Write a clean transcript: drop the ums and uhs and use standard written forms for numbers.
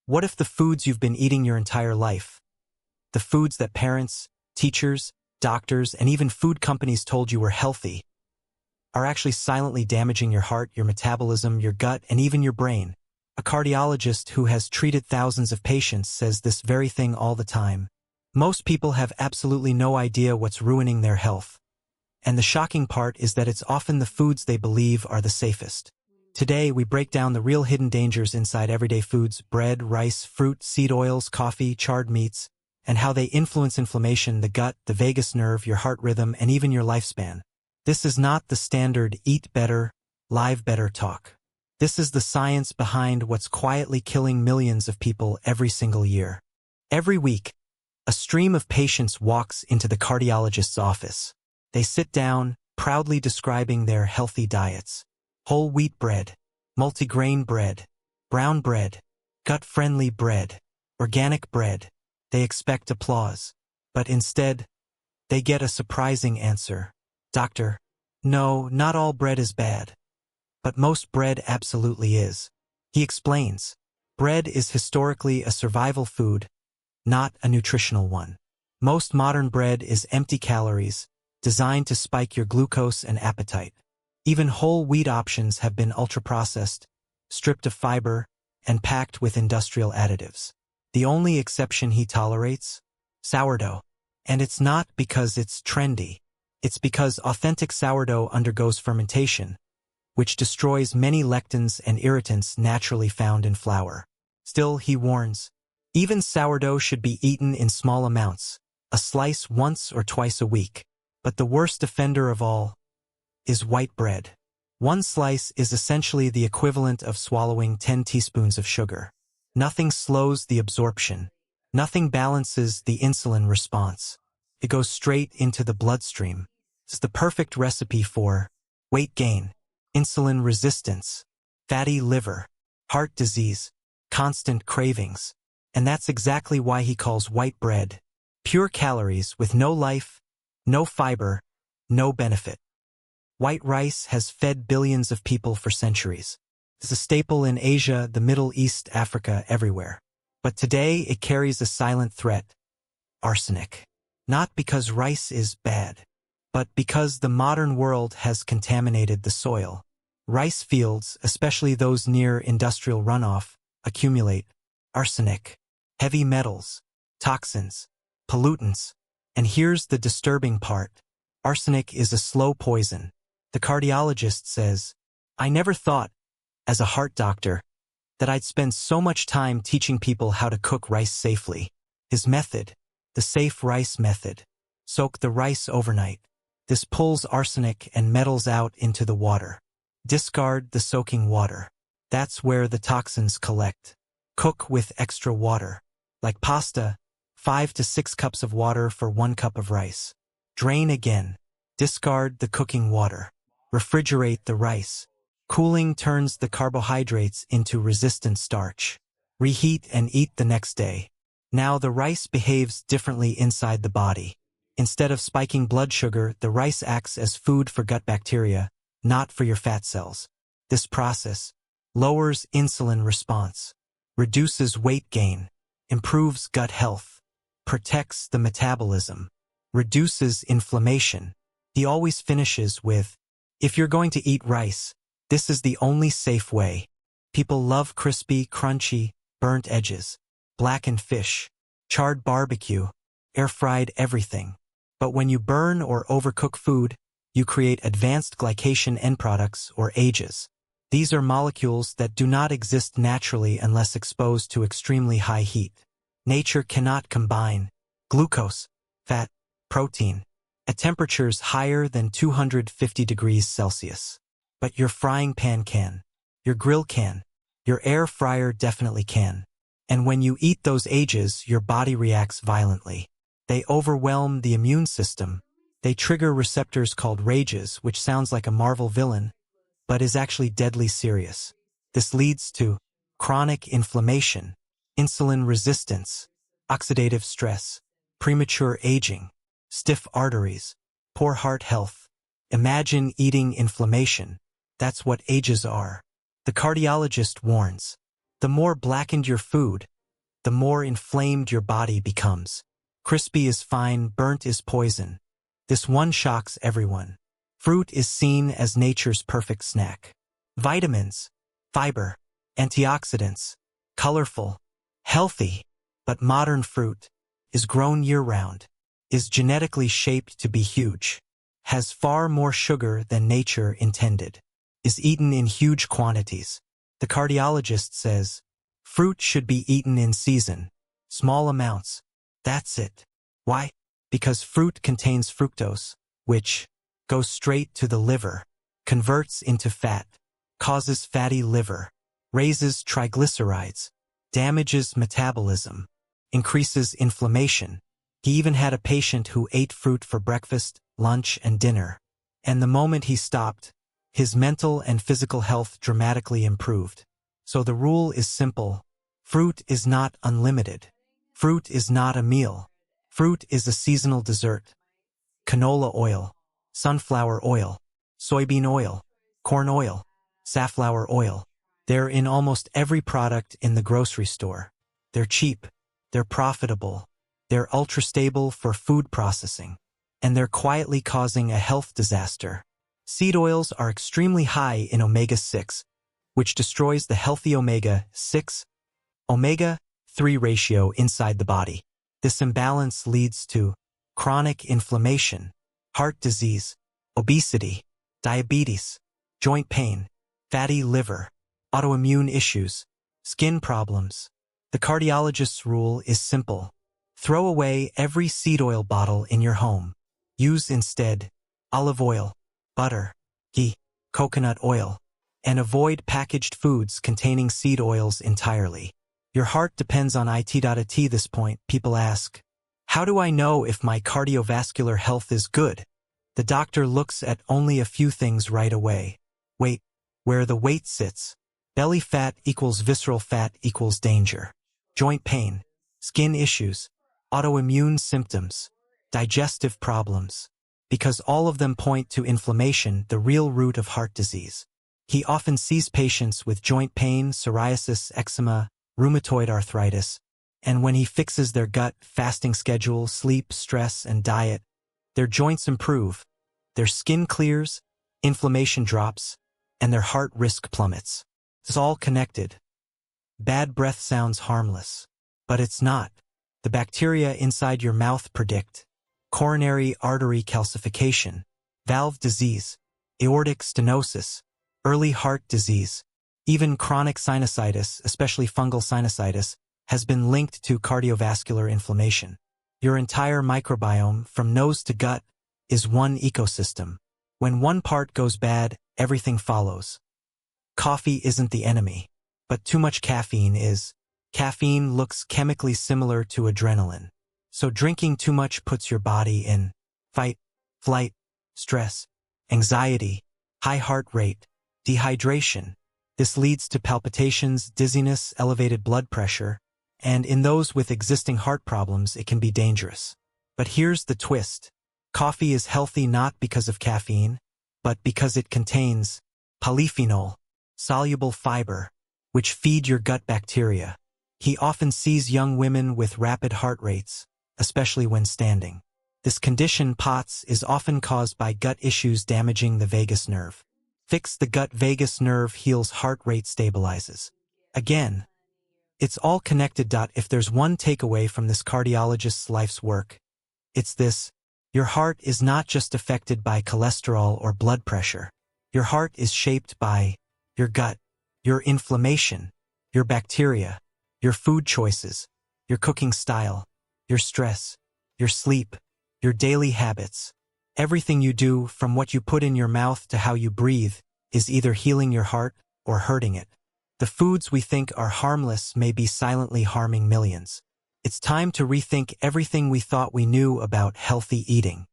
What if the foods you've been eating your entire life, the foods that parents, teachers, doctors, and even food companies told you were healthy, are actually silently damaging your heart, your metabolism, your gut, and even your brain? A cardiologist who has treated thousands of patients says this very thing all the time. Most people have absolutely no idea what's ruining their health. And the shocking part is that it's often the foods they believe are the safest. Today, we break down the real hidden dangers inside everyday foods: bread, rice, fruit, seed oils, coffee, charred meats, and how they influence inflammation, the gut, the vagus nerve, your heart rhythm, and even your lifespan. This is not the standard eat better, live better talk. This is the science behind what's quietly killing millions of people every single year. Every week, a stream of patients walks into the cardiologist's office. They sit down, proudly describing their healthy diets: whole wheat bread, multigrain bread, brown bread, gut-friendly bread, organic bread. They expect applause, but instead, they get a surprising answer. "Doctor, no, not all bread is bad. But most bread absolutely is." He explains, bread is historically a survival food, not a nutritional one. Most modern bread is empty calories, designed to spike your glucose and appetite. Even whole wheat options have been ultra-processed, stripped of fiber, and packed with industrial additives. The only exception he tolerates? Sourdough. And it's not because it's trendy. It's because authentic sourdough undergoes fermentation, which destroys many lectins and irritants naturally found in flour. Still, he warns, even sourdough should be eaten in small amounts, a slice once or twice a week. But the worst offender of all is white bread. One slice is essentially the equivalent of swallowing 10 teaspoons of sugar. Nothing slows the absorption. Nothing balances the insulin response. It goes straight into the bloodstream. It's the perfect recipe for weight gain, insulin resistance, fatty liver, heart disease, constant cravings. And that's exactly why he calls white bread pure calories with no life, no fiber, no benefit. White rice has fed billions of people for centuries. It's a staple in Asia, the Middle East, Africa, everywhere. But today it carries a silent threat: arsenic. Not because rice is bad, but because the modern world has contaminated the soil. Rice fields, especially those near industrial runoff, accumulate arsenic, heavy metals, toxins, pollutants. And here's the disturbing part: arsenic is a slow poison. The cardiologist says, "I never thought, as a heart doctor, that I'd spend so much time teaching people how to cook rice safely." His method, the safe rice method: soak the rice overnight. This pulls arsenic and metals out into the water. Discard the soaking water. That's where the toxins collect. Cook with extra water. Like pasta, 5 to 6 cups of water for 1 cup of rice. Drain again. Discard the cooking water. Refrigerate the rice. Cooling turns the carbohydrates into resistant starch. Reheat and eat the next day. Now the rice behaves differently inside the body. Instead of spiking blood sugar, the rice acts as food for gut bacteria, not for your fat cells. This process lowers insulin response, reduces weight gain, improves gut health, protects the metabolism, reduces inflammation. He always finishes with, "If you're going to eat rice, this is the only safe way." People love crispy, crunchy, burnt edges, blackened fish, charred barbecue, air-fried everything. But when you burn or overcook food, you create advanced glycation end products, or AGEs. These are molecules that do not exist naturally unless exposed to extremely high heat. Nature cannot combine glucose, fat, protein at temperatures higher than 250 degrees Celsius. But your frying pan can, your grill can, your air fryer definitely can. And when you eat those AGEs, your body reacts violently. They overwhelm the immune system. They trigger receptors called rages, which sounds like a Marvel villain, but is actually deadly serious. This leads to chronic inflammation, insulin resistance, oxidative stress, premature aging, stiff arteries, poor heart health. Imagine eating inflammation. That's what AGEs are. The cardiologist warns, the more blackened your food, the more inflamed your body becomes. Crispy is fine, burnt is poison. This one shocks everyone. Fruit is seen as nature's perfect snack. Vitamins, fiber, antioxidants, colorful, healthy, but modern fruit is grown year-round, is genetically shaped to be huge, has far more sugar than nature intended, is eaten in huge quantities. The cardiologist says, fruit should be eaten in season, small amounts. That's it. Why? Because fruit contains fructose, which goes straight to the liver, converts into fat, causes fatty liver, raises triglycerides, damages metabolism, increases inflammation. He even had a patient who ate fruit for breakfast, lunch, and dinner. And the moment he stopped, his mental and physical health dramatically improved. So the rule is simple. Fruit is not unlimited. Fruit is not a meal. Fruit is a seasonal dessert. Canola oil, sunflower oil, soybean oil, corn oil, safflower oil. They're in almost every product in the grocery store. They're cheap, they're profitable, they're ultra-stable for food processing, and they're quietly causing a health disaster. Seed oils are extremely high in omega-6, which destroys the healthy omega-6, omega-3 ratio inside the body. This imbalance leads to chronic inflammation, heart disease, obesity, diabetes, joint pain, fatty liver, autoimmune issues, skin problems. The cardiologist's rule is simple. Throw away every seed oil bottle in your home. Use instead olive oil, butter, ghee, coconut oil, and avoid packaged foods containing seed oils entirely. Your heart depends on it. At this point, people ask, how do I know if my cardiovascular health is good? The doctor looks at only a few things right away. Weight, where the weight sits. Belly fat equals visceral fat equals danger. Joint pain, skin issues, autoimmune symptoms, digestive problems. Because all of them point to inflammation, the real root of heart disease. He often sees patients with joint pain, psoriasis, eczema, rheumatoid arthritis, and when he fixes their gut, fasting schedule, sleep, stress, and diet, their joints improve, their skin clears, inflammation drops, and their heart risk plummets. It's all connected. Bad breath sounds harmless, but it's not. The bacteria inside your mouth predict coronary artery calcification, valve disease, aortic stenosis, early heart disease, even chronic sinusitis, especially fungal sinusitis, has been linked to cardiovascular inflammation. Your entire microbiome, from nose to gut, is one ecosystem. When one part goes bad, everything follows. Coffee isn't the enemy, but too much caffeine is. Caffeine looks chemically similar to adrenaline. So drinking too much puts your body in fight, flight, stress, anxiety, high heart rate, dehydration. This leads to palpitations, dizziness, elevated blood pressure, and in those with existing heart problems, it can be dangerous. But here's the twist. Coffee is healthy not because of caffeine, but because it contains polyphenol, soluble fiber, which feed your gut bacteria. He often sees young women with rapid heart rates, especially when standing. This condition, POTS, is often caused by gut issues damaging the vagus nerve. Fix the gut vagus nerve, heals heart rate, stabilizes. Again, it's all connected. If there's one takeaway from this cardiologist's life's work, it's this: your heart is not just affected by cholesterol or blood pressure. Your heart is shaped by your gut, your inflammation, your bacteria, your food choices, your cooking style, your stress, your sleep, your daily habits. Everything you do, from what you put in your mouth to how you breathe, is either healing your heart or hurting it. The foods we think are harmless may be silently harming millions. It's time to rethink everything we thought we knew about healthy eating.